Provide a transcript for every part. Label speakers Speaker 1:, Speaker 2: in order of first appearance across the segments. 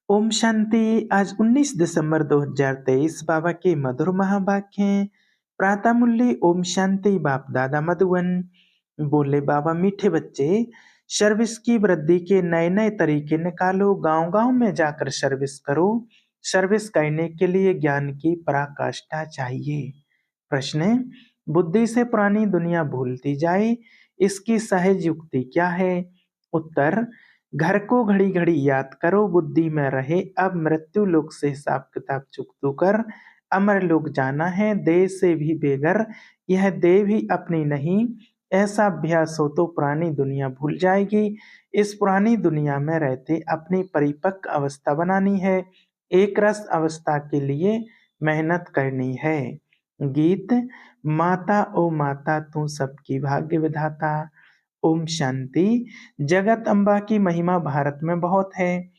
Speaker 1: ओम शांति। आज 19 दिसंबर 2023 बाबा के मधुर महावाक्य हैं। प्रातः मुरली ओम शांति। बाप दादा मधुबन। बोले बाबा, मीठे बच्चे, सर्विस की वृद्धि के नए नए तरीके निकालो, गांव गांव में जाकर सर्विस करो। सर्विस करने के लिए ज्ञान की पराकाष्ठा चाहिए। प्रश्न है, बुद्धि से पुरानी दुनिया भूलती जाए, इसकी सहज युक्ति क्या है? उत्तर, घर को घड़ी घड़ी याद करो, बुद्धि में रहे अब मृत्यु लोक से हिसाब किताब चुकतो कर। अमर लोक जाना है, देह से भी बेघर, यह देह भी अपनी नहीं। ऐसा अभ्यास हो तो पुरानी दुनिया भूल जाएगी। इस पुरानी दुनिया में रहते अपनी परिपक्व अवस्था बनानी है। एक रस अवस्था के लिए मेहनत करनी है। गीत। माता ओ माता, तू सबकी भाग्य विधाता। ओम शांति। जगत अम्बा की महिमा भारत में बहुत है।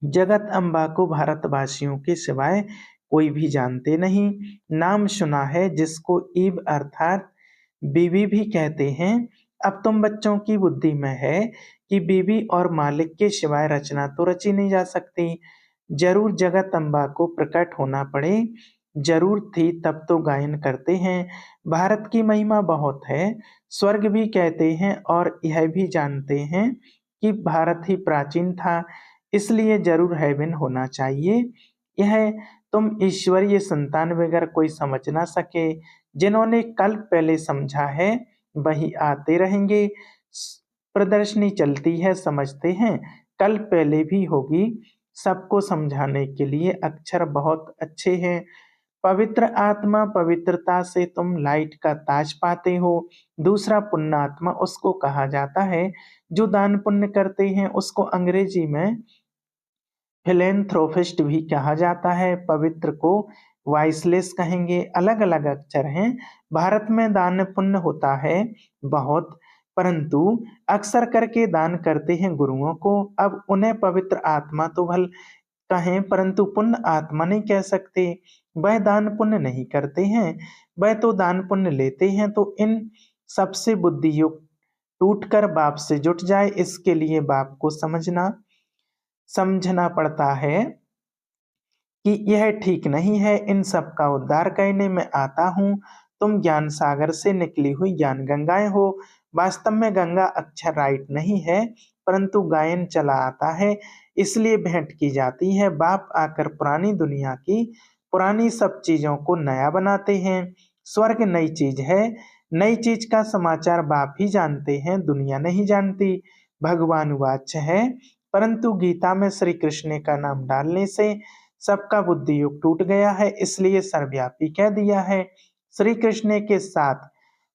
Speaker 1: जगत अम्बा को भारतवासियों के सिवाय कोई भी जानते नहीं। नाम सुना है जिसको ईब अर्थात बीवी भी कहते हैं। अब तुम बच्चों की बुद्धि में है कि बीवी और मालिक के सिवाय रचना तो रची नहीं जा सकती। जरूर जगत अम्बा को प्रकट होना पड़े, जरूर थी तब तो गायन करते हैं। भारत की महिमा बहुत है, स्वर्ग भी कहते हैं और यह भी जानते हैं कि भारत ही प्राचीन था, इसलिए जरूर हेवन होना चाहिए। यह तुम ईश्वरीय संतान बगैर कोई समझ ना सके। जिन्होंने कल पहले समझा है वही आते रहेंगे। प्रदर्शनी चलती है, समझते हैं कल पहले भी होगी। सबको समझाने के लिए अक्षर बहुत अच्छे हैं। पवित्र आत्मा, पवित्रता से तुम लाइट का ताज पाते हो। दूसरा पुण्यात्मा उसको कहा जाता है जो दान पुण्य करते हैं। उसको अंग्रेजी में फिलेंथ्रोपिस्ट भी कहा जाता है। पवित्र को वाइसलेस कहेंगे। अलग अलग अक्षर हैं। भारत में दान पुण्य होता है बहुत, परंतु अक्सर करके दान करते हैं गुरुओं को। अब उन्हें पवित्र आत्मा तो भल कहें, परंतु पुण्य आत्मा नहीं कह सकते। वह दान पुण्य नहीं करते हैं, वह तो दान पुण्य लेते हैं। तो इन सबसे बुद्धि युक्त टूटकर बाप से जुट जाए, इसके लिए बाप को समझना पड़ता है कि यह ठीक नहीं है। इन सब का उद्धार करने में आता हूँ। तुम ज्ञान सागर से निकली हुई ज्ञान गंगाएं हो। वास्तव में गंगा अक्षर राइट नहीं है, परंतु गायन चला आता है, इसलिए भेंट की जाती है। बाप आकर पुरानी दुनिया की पुरानी सब चीजों को नया बनाते हैं। स्वर्ग नई चीज है, नई चीज का समाचार बाप ही जानते हैं, दुनिया नहीं जानती। भगवान वाच्य है, परंतु गीता में श्री कृष्ण का नाम डालने से सबका बुद्धि योग टूट गया है, इसलिए सर्वव्यापी कह दिया है। श्री कृष्ण के साथ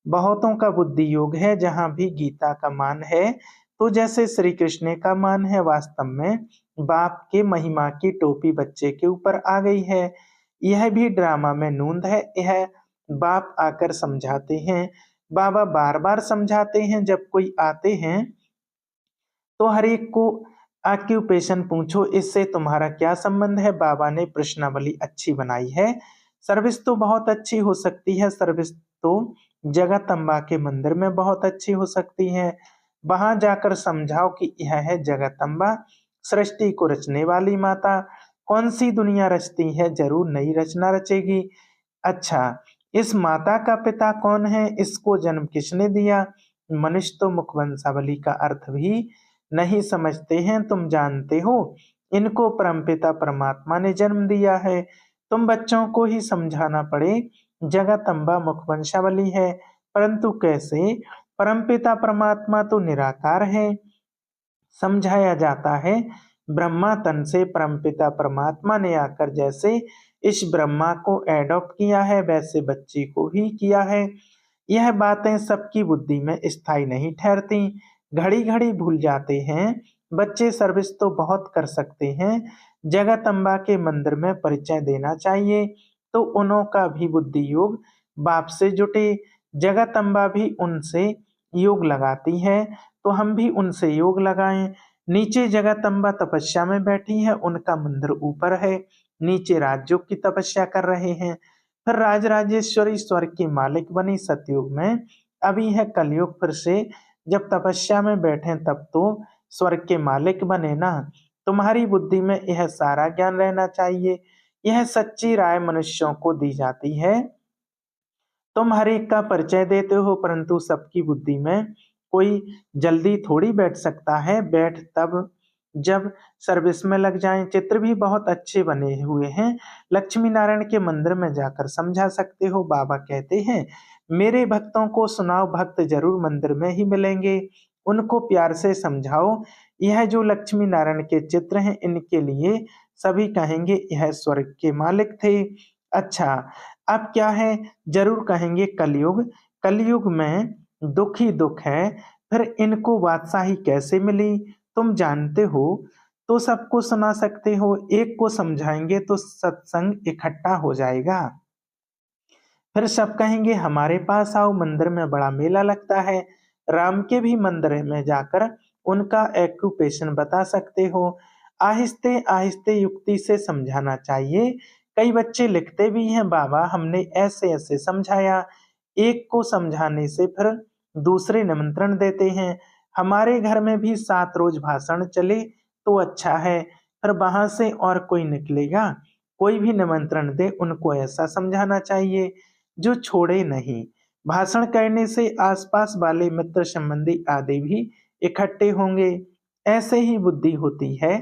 Speaker 1: बहुतों का बुद्धि योग है। जहां भी गीता का मान है तो जैसे श्री कृष्ण का मान है, वास्तव में बाप के महिमा की टोपी बच्चे के ऊपर आ गई है। यह भी ड्रामा में नूंद है। यह बाप आकर समझाते हैं। बाबा बार बार समझाते हैं। जब कोई आते हैं तो हर एक को ऑक्यूपेशन पूछो, इससे तुम्हारा क्या संबंध है। बाबा ने प्रश्नावली अच्छी बनाई है। सर्विस तो बहुत अच्छी हो सकती है। सर्विस तो जगत अम्बा के मंदिर में बहुत अच्छी हो सकती है। वहां जाकर समझाओ कि यह है जगत अम्बा, सृष्टि को रचने वाली माता। कौन सी दुनिया रचती है, जरूर नई रचना रचेगी। अच्छा, इस माता का पिता कौन है, इसको जन्म किसने दिया? मनुष्य तो मुखवंशावली का अर्थ भी नहीं समझते हैं। तुम जानते हो इनको परमपिता परमात्मा ने जन्म दिया है। तुम बच्चों को ही समझाना पड़े। जगत अम्बा मुखवंशावली है, परंतु कैसे? परमपिता परमात्मा तो निराकार है। समझाया जाता है ब्रह्मा तन से परमपिता परमात्मा ने आकर जैसे इस ब्रह्मा को एडॉप्ट किया है, वैसे बच्ची को ही किया है। यह बातें सबकी बुद्धि में स्थायी नहीं ठहरती, घड़ी घड़ी भूल जाते हैं। बच्चे सर्विस तो बहुत कर सकते हैं। जगत अम्बा के मंदिर में परिचय देना चाहिए तो उन्हों का भी बुद्धि योग बाप से जुटे। जगत अम्बा भी उनसे योग लगाती है, तो हम भी उनसे योग लगाएं। नीचे जगत अम्बा तपस्या में बैठी है, उनका मंदिर ऊपर है। नीचे राजयोग की तपस्या कर रहे हैं। फिर राजराजेश्वरी स्वर्ग की मालिक बनी सतयुग में। अभी है कलयुग, फिर से जब तपस्या में बैठे तब तो स्वर्ग के मालिक बने ना। तुम्हारी बुद्धि में यह सारा ज्ञान रहना चाहिए। यह सच्ची राय मनुष्यों को दी जाती है। तुम हर एक का परिचय देते हो, परंतु सबकी बुद्धि में कोई जल्दी थोड़ी बैठ सकता है। बैठ तब जब सर्विस में लग जाएं। चित्र भी बहुत अच्छे बने हुए हैं, लक्ष्मी नारायण के मंदिर में जाकर समझा सकते हो। बाबा कहते हैं, मेरे भक्तों को सुनाओ, भक्त जरूर मंदिर में ही मिलेंगे, उनको प्यार से समझाओ। यह जो लक्ष्मी नारायण के चित्र हैं, इनके लिए सभी कहेंगे यह स्वर्ग के मालिक थे। अच्छा, अब क्या है, जरूर कहेंगे कलयुग। कलयुग में दुख ही दुख है, फिर इनको बादशाही कैसे मिली तुम जानते हो, तो सबको सुना सकते हो। एक को समझाएंगे तो सत्संग इकट्ठा हो जाएगा। फिर सब कहेंगे हमारे पास आओ, मंदिर में बड़ा मेला लगता है। राम के भी मंदिर में जाकर उनका एक्यूपेशन बता सकते हो। आहिस्ते आहिस्ते युक्ति से समझाना चाहिए। कई बच्चे लिखते भी हैं, बाबा हमने ऐसे ऐसे समझाया। एक को समझाने से फिर दूसरे निमंत्रण देते हैं। हमारे घर में भी 7 रोज भाषण चले तो अच्छा है, फिर वहां से और कोई निकलेगा, कोई भी निमंत्रण दे उनको ऐसा समझाना चाहिए जो छोड़े नहीं। भाषण करने से आसपास वाले मित्र संबंधी आदि भी इकट्ठे होंगे। ऐसे ही बुद्धि होती है,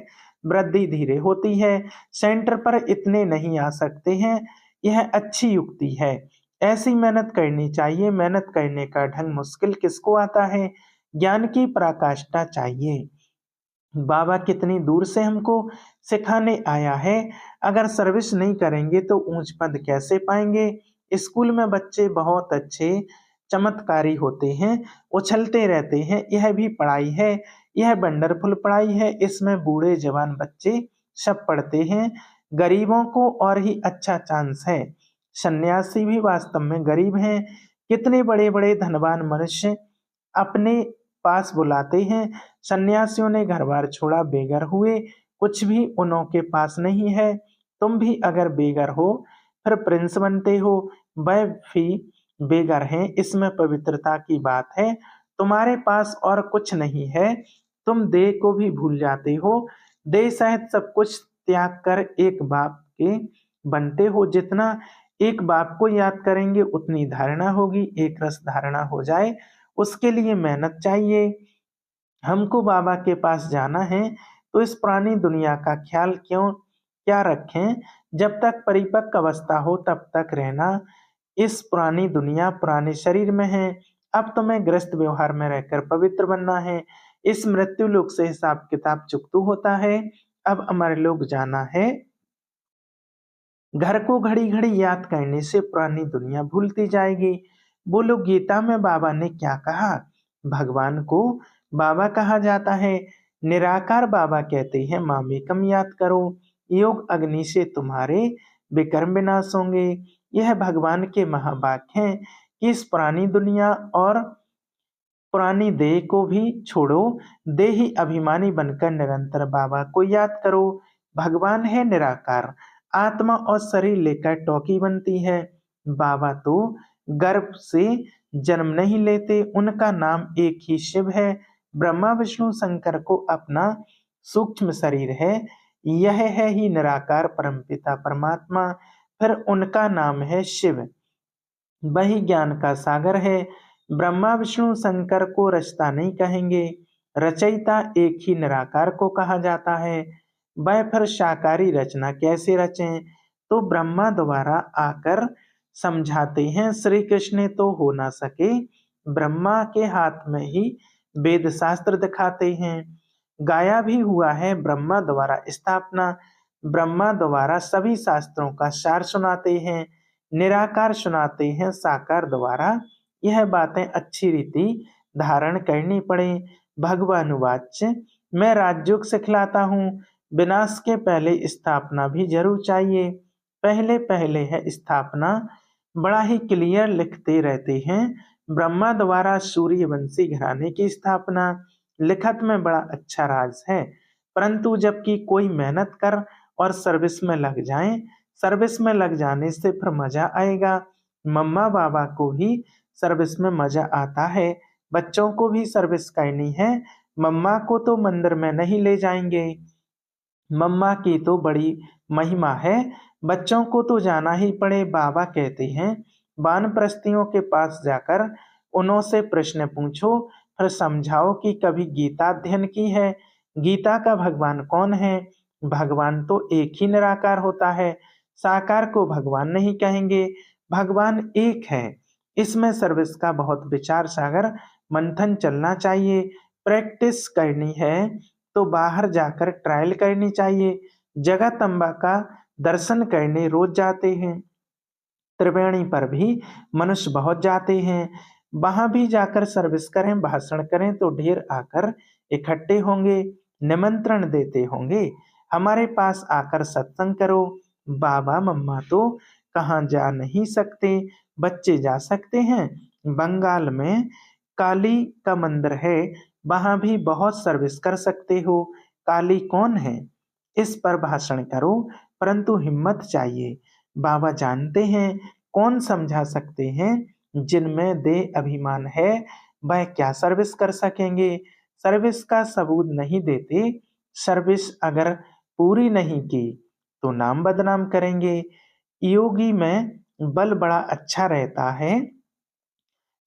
Speaker 1: वृद्धि धीरे होती है। सेंटर पर इतने नहीं आ सकते हैं, यह अच्छी युक्ति है। ऐसी मेहनत करनी चाहिए। मेहनत करने का ढंग मुश्किल किसको आता है, ज्ञान की पराकाष्ठा चाहिए। बाबा कितनी दूर से हमको सिखाने आया है। अगर सर्विस नहीं करेंगे तो ऊंच पद कैसे पाएंगे। स्कूल में बच्चे बहुत अच्छे चमत्कारी होते हैं, उछलते रहते हैं, यह भी पढ़ाई है, यह वंडरफुल पढ़ाई है। इसमें बूढ़े जवान बच्चे सब पढ़ते हैं। गरीबों को और ही अच्छा चांस है। सन्यासी भी वास्तव में गरीब हैं। कितने बड़े बड़े धनवान मनुष्य अपने पास बुलाते हैं। सन्यासियों ने घर बार छोड़ा, बेघर हुए, कुछ भी उनके पास नहीं है। तुम भी अगर बेघर हो फिर प्रिंस बनते हो, वह भी बेघर हैं। इसमें पवित्रता की बात है। तुम्हारे पास और कुछ नहीं है, तुम देह को भी भूल जाते हो। देह सहित सब कुछ त्याग कर एक बाप के बनते हो। जितना एक बाप को याद करेंगे उतनी धारणा होगी, एक रस धारणा हो जाए, उसके लिए मेहनत चाहिए। हमको बाबा के पास जाना है, तो इस पुरानी दुनिया का ख्याल क्यों क्या रखें। जब तक परिपक्व अवस्था हो तब तक रहना। इस पुरानी दुनिया पुराने शरीर में है। अब तुम्हें गृहस्थ व्यवहार में रहकर पवित्र बनना है। इस मृत्यु लोक से हिसाब किताब चुकतू होता है। अब अमर लोक जाना है। घर को घड़ी घड़ी याद करने से पुरानी दुनिया भूलती जाएगी। बोलो, गीता में बाबा ने क्या कहा। भगवान को बाबा कहा जाता है। निराकार बाबा कहते हैं, मामेकम याद करो, योग अग्नि से तुम्हारे विकर्म विनाश होंगे। यह भगवान के महावाक्य हैं कि इस पुरानी दुनिया और पुरानी देह को भी छोड़ो, देही अभिमानी बनकर निरंतर बाबा को याद करो। भगवान है निराकार, आत्मा और शरीर लेकर टॉकी बनती है। बाबा तो गर्भ से जन्म नहीं लेते, उनका नाम एक ही शिव है। ब्रह्मा विष्णु शंकर को अपना सूक्ष्म शरीर है। यह है ही निराकार परमपिता परमात्मा, फिर उनका नाम है शिव। वही ज्ञान का सागर है। ब्रह्मा विष्णु शंकर को रचता नहीं कहेंगे, रचयिता एक ही निराकार को कहा जाता है। वह फिर साकारी रचना कैसे रचें, तो ब्रह्मा द्वारा आकर समझाते हैं। श्री कृष्ण तो हो ना सके, ब्रह्मा के हाथ में ही वेद शास्त्र दिखाते हैं। गाया भी हुआ है ब्रह्मा द्वारा स्थापना। ब्रह्मा द्वारा सभी शास्त्रों का सार सुनाते हैं। निराकार सुनाते हैं साकार द्वारा। यह बातें अच्छी रीति धारण करनी पड़े। भगवानुवाच, मैं राजयोग सिखलाता हूँ। विनाश के पहले स्थापना भी जरूर चाहिए। पहले पहले है स्थापना, बड़ा ही क्लियर लिखते रहते हैं। ब्रह्मा द्वारा सूर्यवंशी घराने की स्थापना, लिखत में बड़ा अच्छा राज है। परंतु जबकि कोई मेहनत कर और सर्विस में लग जाए, सर्विस में लग जाने से फिर मजा आएगा। मम्मा बाबा को भी सर्विस में मजा आता है, बच्चों को भी सर्विस करनी है। मम्मा को तो मंदिर में नहीं ले जाएंगे, मम्मा की तो बड़ी महिमा है, बच्चों को तो जाना ही पड़े। बाबा कहते हैं वानप्रस्थियों के पास जाकर उन्होंने प्रश्न पूछो, फिर समझाओ कि कभी गीता अध्ययन की है। गीता का भगवान कौन है? भगवान तो एक ही निराकार होता है, साकार को भगवान नहीं कहेंगे, भगवान एक है। इसमें सर्विस का बहुत विचार सागर मंथन चलना चाहिए। प्रैक्टिस करनी है तो बाहर जाकर ट्रायल करनी चाहिए। जगदम्बा का दर्शन करने रोज जाते हैं, त्रिवेणी पर भी मनुष्य बहुत जाते हैं। वहां भी जाकर सर्विस करें, भाषण करें तो ढेर आकर इकट्ठे होंगे, निमंत्रण देते होंगे, हमारे पास आकर सत्संग करो। बाबा मम्मा तो कहाँ जा नहीं सकते, बच्चे जा सकते हैं। बंगाल में काली का मंदिर है, वहां भी बहुत सर्विस कर सकते हो। काली कौन है इस पर भाषण करो, परंतु हिम्मत चाहिए। बाबा जानते हैं कौन समझा सकते हैं। जिनमें दे अभिमान है वह क्या सर्विस कर सकेंगे। सर्विस का सबूत नहीं देते, सर्विस अगर पूरी नहीं की तो नाम बदनाम करेंगे। योगी में बल बड़ा अच्छा रहता है,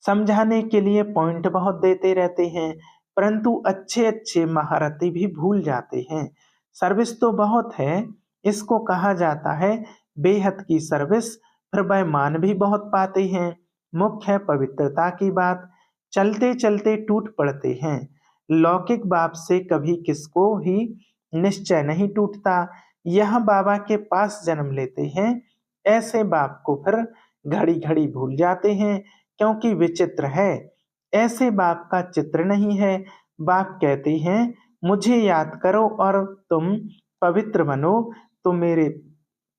Speaker 1: समझाने के लिए पॉइंट बहुत देते रहते हैं, परंतु अच्छे अच्छे महारथी भी भूल जाते हैं। सर्विस तो बहुत है, इसको कहा जाता है बेहद की सर्विस, फिर वह मान भी बहुत पाते हैं। मुख्य है पवित्रता की बात, चलते चलते टूट पड़ते हैं। लौकिक बाप से कभी किसको ही निश्चय नहीं टूटता। यह बाबा के पास जन्म लेते हैं, ऐसे बाप को फिर घड़ी घड़ी भूल जाते हैं, क्योंकि विचित्र है। ऐसे बाप का चित्र नहीं है। बाप कहते हैं मुझे याद करो और तुम पवित्र बनो तो मेरे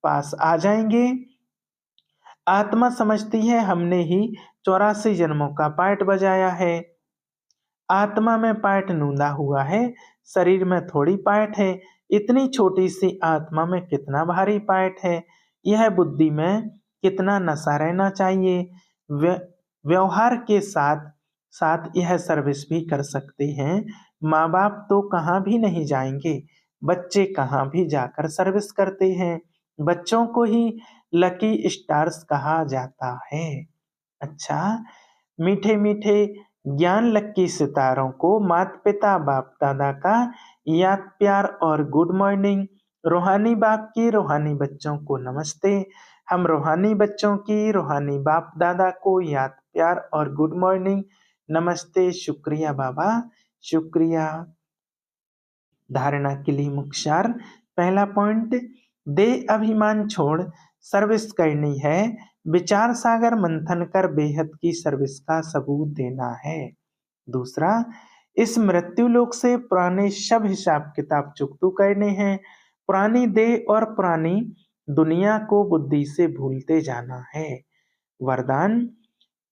Speaker 1: पास आ जाएंगे। आत्मा समझती है हमने ही 84 जन्मों का पार्ट बजाया है। आत्मा में पार्ट नूंदा हुआ है, शरीर में थोड़ी पार्ट है। इतनी छोटी सी आत्मा में कितना भारी पार्ट है। यह बुद्धि में कितना नशा रहना चाहिए। व्यवहार के साथ साथ यह सर्विस भी कर सकते हैं। माँ बाप तो कहाँ भी नहीं जाएंगे, बच्चे कहाँ भी जाकर सर्विस करते हैं। बच्चों को ही लकी स्टार्स कहा जाता है। अच्छा, मीठे मीठे ज्ञान लक्की सितारों को माता पिता बाप दादा का याद प्यार और गुड मॉर्निंग। रूहानी बाप की रूहानी बच्चों को नमस्ते। हम रूहानी बच्चों की रूहानी बाप दादा को याद प्यार और गुड मॉर्निंग, नमस्ते, शुक्रिया बाबा, शुक्रिया। धारणा के लिए मुख्य सार, पहला पॉइंट, दे अभिमान छोड़ सर्विस करनी है। विचार सागर मंथन कर बेहद की सर्विस का सबूत देना है। दूसरा, इस मृत्यु लोक से पुराने सब हिसाब किताब चुकतू करने हैं। पुरानी देह और पुरानी दुनिया को बुद्धि से भूलते जाना है। वरदान,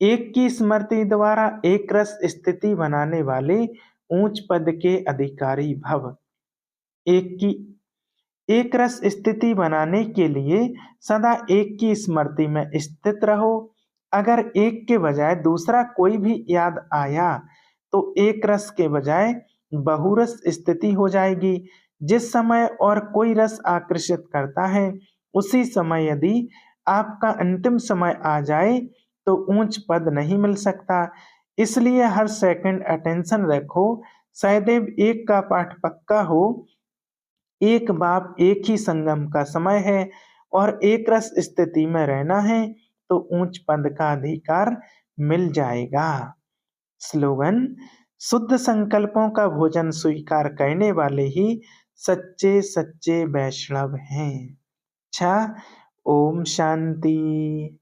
Speaker 1: एक की स्मृति द्वारा एक रस स्थिति बनाने वाले ऊंच पद के अधिकारी भव। एक रस स्थिति बनाने के लिए सदा एक की स्मृति में स्थित रहो। अगर एक के बजाय दूसरा कोई भी याद आया तो एक रस के बजाय बहुरस स्थिति हो जाएगी। जिस समय और कोई रस आकर्षित करता है, उसी समय यदि आपका अंतिम समय आ जाए तो ऊंच पद नहीं मिल सकता। इसलिए हर सेकंड अटेंशन रखो, सदैव एक का पाठ पक्का हो। एक बाप एक ही संगम का समय है और एक रस स्थिति में रहना है तो ऊंच पद का अधिकार मिल जाएगा। स्लोगन, शुद्ध संकल्पों का भोजन स्वीकार करने वाले ही सच्चे सच्चे वैष्णव हैं। अच्छा, ओम शांति।